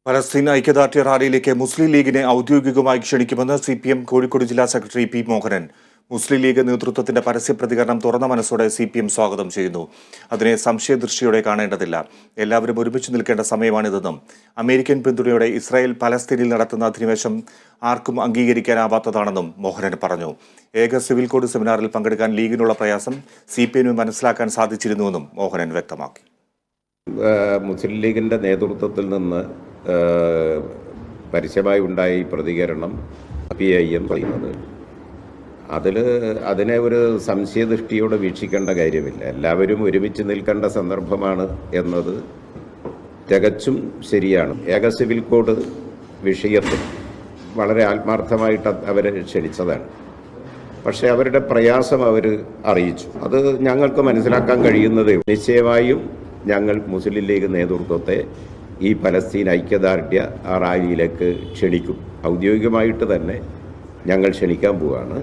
Palestine ഐക്യദാർഢ്യ റാലിയിലേക്ക് മുസ്ലിം ലീഗിനെ ഔദ്യോഗികമായി ക്ഷണിക്കുമെന്ന് CPM Kozhikode ജില്ലാ സെക്രട്ടറി പി മോഹനൻ. മുസ്ലിം ലീഗ് നേതൃത്വത്തിന്റെ പരസ്യ പ്രതികരണം തുറന്ന മനസ്സോടെ CPM സ്വാഗതം ചെയ്യുന്നു. അതിനെ സംശയദൃഷ്ടിയോടെ കാണേണ്ടതില്ല. എല്ലാവരും ഒരുമിച്ച് നിൽക്കേണ്ട സമയമാണിതെന്നും അമേരിക്കൻ പിന്തുണയോടെ ഇസ്രായേൽ പലസ്തീനിൽ നടത്തുന്ന അധിനിവേശം ആർക്കും അംഗീകരിക്കാനാവാത്തതാണെന്നും മോഹനൻ പറഞ്ഞു. ഏക സിവിൽ കോഡ് സെമിനാറിൽ പങ്കെടുക്കാൻ ലീഗിനുള്ള പ്രയാസം CPM മനസ്സിലാക്കാൻ സാധിച്ചിരുന്നുവെന്നും മോഹനൻ വ്യക്തമാക്കി. മുസ്ലിം ലീഗിൻ്റെ നേതൃത്വത്തിൽ നിന്ന് പരസ്യമായി ഉണ്ടായ ഈ പ്രതികരണം PIM പറയുന്നത് അതിനെ ഒരു സംശയദൃഷ്ടിയോടെ വീക്ഷിക്കേണ്ട കാര്യമില്ല. എല്ലാവരും ഒരുമിച്ച് നിൽക്കേണ്ട സന്ദർഭമാണ് എന്നത് തികച്ചും ശരിയാണ്. ഏക സിവിൽ കോഡ് വിഷയത്തിൽ വളരെ ആത്മാർത്ഥമായിട്ട് അവരെ ക്ഷണിച്ചതാണ്. പക്ഷേ അവരുടെ പ്രയാസം അവർ അറിയിച്ചു. അത് ഞങ്ങൾക്ക് മനസ്സിലാക്കാൻ കഴിയുന്നത് നിശ്ചയമായും ഞങ്ങൾ മുസ്ലിം ലീഗ് നേതൃത്വത്തെ ഈ പലസ്തീൻ ഐക്യദാർഢ്യ റാലിയിലേക്ക് ക്ഷണിക്കും. ഔദ്യോഗികമായിട്ട് തന്നെ ഞങ്ങൾ ക്ഷണിക്കാൻ പോവുകയാണ്.